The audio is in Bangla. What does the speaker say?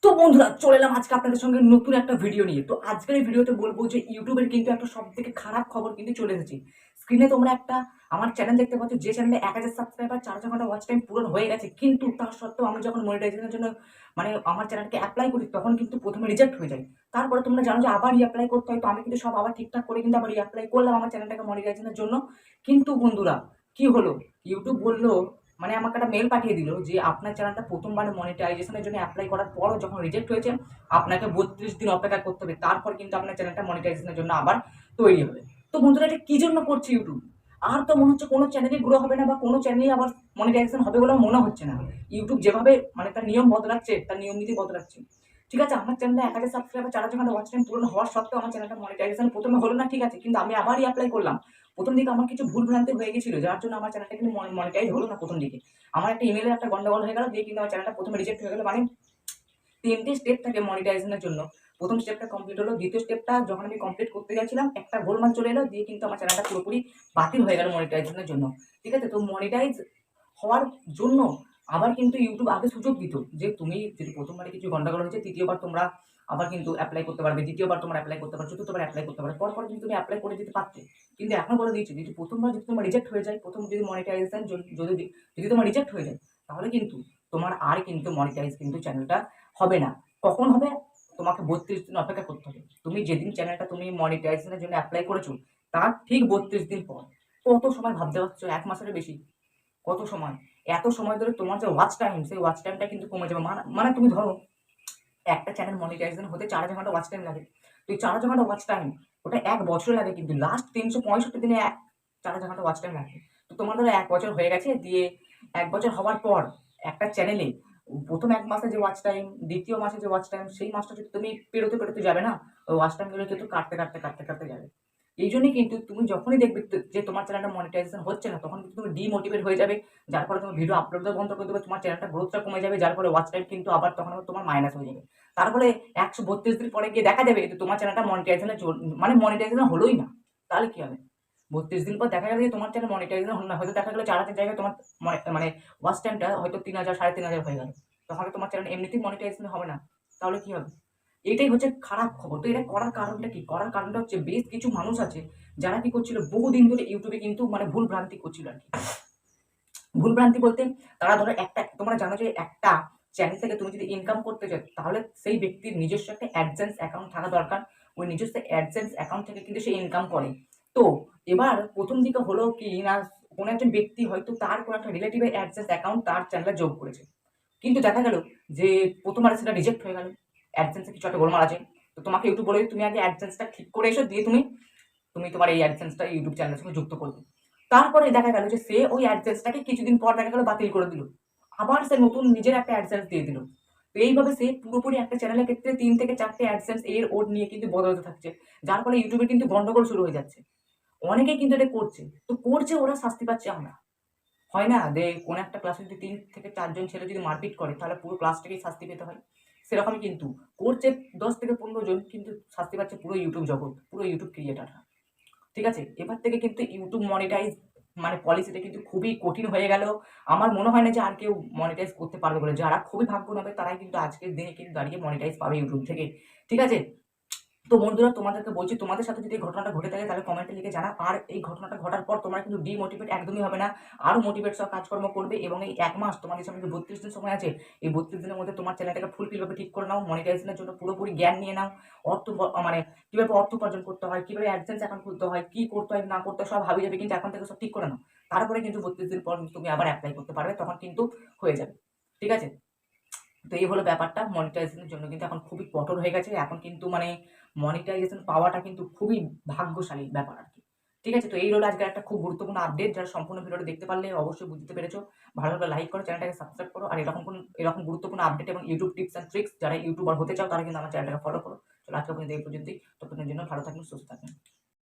তো বন্ধুরা চলে এলাম আজকে আপনাদের সঙ্গে নতুন একটা ভিডিও নিয়ে। তো আজকের এই ভিডিওতে বলবো যে ইউটিউবের কিন্তু একটা সবথেকে খারাপ খবর কিন্তু চলে এসেছে। স্ক্রিনে তোমরা একটা আমার চ্যানেল দেখতে পাচ্ছ, যে চ্যানেলে 1000 সাবস্ক্রাইবার, 4,000 ঘন্টা ওয়াচ টাইম পূরণ হয়ে গেছে। কিন্তু তার সত্ত্বেও আমি যখন মনিটাইজেশনের জন্য আমার চ্যানেলকে এপ্লাই করি, তখন কিন্তু প্রথমে রিজেক্ট হয়ে যায়। তারপরে তোমরা জানো যে আবার রিঅ্যাপ্লাই করতে হয়। তো আমি কিন্তু সব আবার ঠিকঠাক করে কিন্তু আবার রিঅ্যাপ্লাই করলাম আমার চ্যানেলটাকে মনিটাইজেশনের জন্য। কিন্তু বন্ধুরা কি হলো, ইউটিউব বলল, আমাকে একটা মেইল পাঠিয়ে দিল যে আপনার চ্যানেলটা প্রথমবার মনিটাইজেশনের জন্য এপ্লাই করার পরও যখন রিজেক্ট হয়েছে, আপনাকে 32 দিন অপেক্ষা করতে হবে। তারপর কিন্তু আপনার চ্যানেলটা মনিটাইজেশনের জন্য আবার তৈরি হবে। তো বন্ধুরা এটা কি জন্য করছে ইউটিউব? আর তো মনে হচ্ছে কোনো চ্যানেলই গ্রো হবে না, বা কোনো চ্যানেলই আবার মনিটাইজেশন হবে বলে মনে হচ্ছে না। ইউটিউব যেভাবে তার নিয়ম বদলাচ্ছে, তার নিয়ম নীতি বদলাচ্ছে। ঠিক আছে, আমার চ্যানেলে 1000 সাবস্ক্রাইবার, 4,000 ঘন্টা ওয়াচ টাইম পূরণ হওয়ার সত্ত্বেও আমার চ্যানেলটা মনিটাইজেশন প্রথমে হলো না, ঠিক আছে, কিন্তু আমি আবারই অ্যাপ্লাই করলাম। প্রথম দিকে আমার কিছু ভুল ভ্রান্তি হয়ে গেছিল, যার জন্য আমার চ্যানেলটা কিন্তু মনিটাইজ হলো না প্রথম দিকে। আমার একটা ইমেলের একটা গন্ডগোল হয়ে গেল, দিয়ে কিন্তু আমার চ্যানেলটা প্রথমে রিজেক্ট হয়ে গেল। 3টে স্টেপ থাকে মনিটাইজেশনের জন্য। প্রথম স্টেপটা কমপ্লিট হলো, দ্বিতীয় স্টেপটা যখন আমি কমপ্লিট করতে যাচ্ছিলাম একটা গোলমাল চলে এলো, দিয়ে কিন্তু আমার চ্যানেলটা পুরোপুরি বাতিল হয়ে গেল মনিটাইজেশনের জন্য। ঠিক আছে, তো মনিটাইজ হওয়ার জন্য আবার কিন্তু ইউটিউব আগে সুযোগ দিত যে তুমি যদি প্রথমবারে কিছু গন্ডগোল হয়েছে, তৃতীয়বার তোমরা আবার কিন্তু অ্যাপ্লাই করতে পারবে, দ্বিতীয়বার তোমরা অ্যাপ্লাই করতে পারবে, চতুর্থবার অ্যাপ্লাই করতে পারবে, পরপর কিন্তু তুমি অ্যাপ্লাই করে দিতে পারতে। কিন্তু এখন বলে দিয়েছে যে প্রথমবার যদি তোমার রিজেক্ট হয়ে যায়, প্রথম যদি মনিটাইজেশন যদি যদি তোমার রিজেক্ট হয়ে যায়, তাহলে কিন্তু তোমার আর কিন্তু মনিটাইজ কিন্তু চ্যানেলটা হবে না। কখন হবে? তোমাকে 32 দিন অপেক্ষা করতে হবে। তুমি যেদিন চ্যানেলটা তুমি মনিটাইজেশনের জন্য এপ্লাই করেছো, তার ঠিক 32 দিন পর। কত সময় ভাবতে পারছো? 1 মাসেরও বেশি। কত সময়? এত সময় ধরে তোমার যে ওয়াচ টাইম, সেই ওয়াচ টাইমটা কিন্তু কমে যাবে। তুমি ধরো একটা চ্যানেল মনিটাইজেশন হতে 4,000 ঘন্টা ওয়াচ টাইম লাগে। তো এই 4,000 ঘন্টা ওয়াচ টাইম, ওটা ১ বছর লাগে, কিন্তু লাস্ট ৩৬৫ দিনে 4,000 ঘন্টা ওয়াচ টাইম লাগে। তো তোমার ধরো ১ বছর হয়ে গেছে, দিয়ে ১ বছর হওয়ার পর একটা চ্যানেলে ১ম ১ মাসে যে ওয়াচ টাইম, ২য় মাসে যে ওয়াচ টাইম, সেই মাসটা যদি তুমি পেরোতে যাবে না, ওই ওয়াচ টাইমগুলো কিন্তু কাটতে যাবে। এইজন্যই কিন্তু তুমি যখনই দেখবে যে তোমার চ্যানেলটা মনিটাইজেশন হচ্ছে না, তখন কিন্তু তুমি ডিমোটিভেট হয়ে যাবে। যার ফলে তুমি ভিডিও আপলোড দেওয়া বন্ধ করে দেবে, তোমার চ্যানেলটা গ্রোথটা কমে যাবে, যার ফলে ওয়াচ টাইম কিন্তু আবার তখন আবার তোমার মাইনাস হয়ে যাবে। তারপরে ১৩২ দিন পরে গিয়ে দেখা যাবে যে তোমার চ্যানেলটা মনিটাইজেশন হলোই না। তাহলে কি হবে? ৩২ দিন পর দেখা গেল যে তোমার চ্যানেল মনিটাইজেশন হলো না। হয়তো দেখা গেল ৪,০০০ জায়গায় তোমার মনে মানে ওয়াচ টাইমটা হয়তো ৩,০০০, ৩,৫০০ হয়ে গেল। তখন তোমার চ্যানেল এমনিতেই মনিটাইজেশন হবে না। তাহলে কি হবে? এটাই হচ্ছে খারাপ খবর। তো এটা করার কারণটা কি? করার কারণটা হচ্ছে বেশ কিছু মানুষ আছে যারা কি করছিল, বহুদিন ধরে ইউটিউবে কিন্তু ভুল ভ্রান্তি করছিল আরকি। ভুল ভ্রান্তি বলতে, তারা ধরো তোমরা জানো যে একটা চ্যানেল থেকে তুমি যদি ইনকাম করতে চাও, তাহলে সেই ব্যক্তির নিজস্ব একটা অ্যাডসেন্স অ্যাকাউন্ট থাকা দরকার। ওই নিজস্ব অ্যাডসেন্স অ্যাকাউন্ট থেকে কিন্তু সে ইনকাম করে। তো এবার প্রথম দিকে হলো কি না, কোনো একজন ব্যক্তি হয়তো তার কোনো একটা রিলেটিভের অ্যাডসেন্স অ্যাকাউন্ট তার চ্যানেলে যোগ করেছে। কিন্তু দেখা গেল যে প্রথমবারে সেটা রিজেক্ট হয়ে গেল। অ্যাডসেন্স এ কিছু একটা গোলমাল আছে। তো তোমাকে ইউটিউব বলে তুমি আগে অ্যাডসেন্সটা ঠিক করে এসো, দিয়ে তুমি তুমি তোমার এই অ্যাডসেন্সটা ইউটিউব চ্যানেলের সঙ্গে যুক্ত করবে। তারপরে দেখা গেল যে সে ওই অ্যাডসেন্সটাকে কিছুদিন পর দেখা গেল বাতিল করে দিল। আবার সে নতুন নিজের একটা অ্যাডসেন্স দিয়ে দিল। তো এইভাবে সে পুরোপুরি একটা চ্যানেলের ক্ষেত্রে ৩ থেকে ৪ টে অ্যাডসেন্স ওর নিয়ে কিন্তু বদলাতে থাকছে। যার ফলে ইউটিউবে কিন্তু গন্ডগোল শুরু হয়ে যাচ্ছে। অনেকেই কিন্তু এটা করছে। তো করছে, ওরা শাস্তি পাচ্ছে আমরা। হয় না যে কোনো একটা ক্লাসে যদি ৩ থেকে ৪ জন ছেলে যদি মারপিট করে, তাহলে পুরো ক্লাসটাকেই শাস্তি পেতে হয়। সেরকমই কিন্তু করছে ১০ থেকে ১৫ জন, কিন্তু শাস্তি পাচ্ছে পুরো ইউটিউব জগৎ, পুরো ইউটিউব ক্রিয়েটররা। ঠিক আছে? এবার থেকে কিন্তু YouTube মনিটাইজ পলিসিটা কিন্তু খুবই কঠিন হয়ে গেল। আমার মনে হয় না যে আর কেউ মনিটাইজ করতে পারবে বলে। যারা খুবই ভাগ্যবান হবে তারাই কিন্তু আজকের দিনে কিন্তু দাঁড়িয়ে মনিটাইজ পাবে YouTube থেকে। ঠিক আছে? তো বন্ধুরা তোমাদেরকে বলছি, তোমাদের সাথে যদি এই ঘটনাটা ঘটে থাকে তাহলে কমেন্টে লিখে জানাও। আর এই ঘটনাটা ঘটার পর তোমরা কিন্তু ডিমোটিভেট একদমই হবে না। আরো মোটিভেট সহ কাজকর্ম করবে, এবং এই ১ মাস তোমাদের সামনে যে ৩২ দিন সময় আছে, এই ৩২ দিনের মধ্যে তোমার চ্যানেলটাকে ফুলফিল ভাবে ঠিক করে নাও। মনিটাইজেশন এর জন্য পুরোপুরি জ্ঞান নিয়ে নাও। অর্থ ব মানে কিভাবে অর্থ উপার্জন করতে হয়, কিভাবে অ্যাডসেন্স অ্যাকাউন্ট খুলতে হয়, কি করতে হয় না করতে হয়, সব হাবিজাবি কিন্তু এখন থেকে সব ঠিক করে নাও। তারপরে কিন্তু ৩২ দিন পর তুমি আবার এপ্লাই করতে পারবে। তখন কিন্তু হয়ে যাবে। ঠিক আছে? তো এই হলো ব্যাপারটা। মনিটাইজেশনের জন্য কিন্তু এখন খুবই কঠোর হয়ে গেছে। এখন কিন্তু মনিটাইজেশন পাওয়াটা কিন্তু খুবই ভাগ্যশালী ব্যাপার আরকি। ঠিক আছে? তো এই হলো আজকের একটা খুব গুরুত্বপূর্ণ আপডেট। যারা সম্পূর্ণ ভিডিওটা দেখতে পারলে অবশ্যই বুঝতে পেরেছো। ভালো লাগলে লাইক করো, চ্যানেলটাকে সাবস্ক্রাইব করো। আর এরকম গুরুত্বপূর্ণ আপডেট এবং YouTube টিপস অ্যান্ড ট্রিকস, যারা ইউটিউবার হতে চাও তারা কিন্তু আমার চ্যানেলটাকে ফলো করো। চলো আজকে পর্যন্ত এই পর্যন্তই। ততক্ষণের জন্য ভালো থাকবেন, সুস্থ থাকবেন।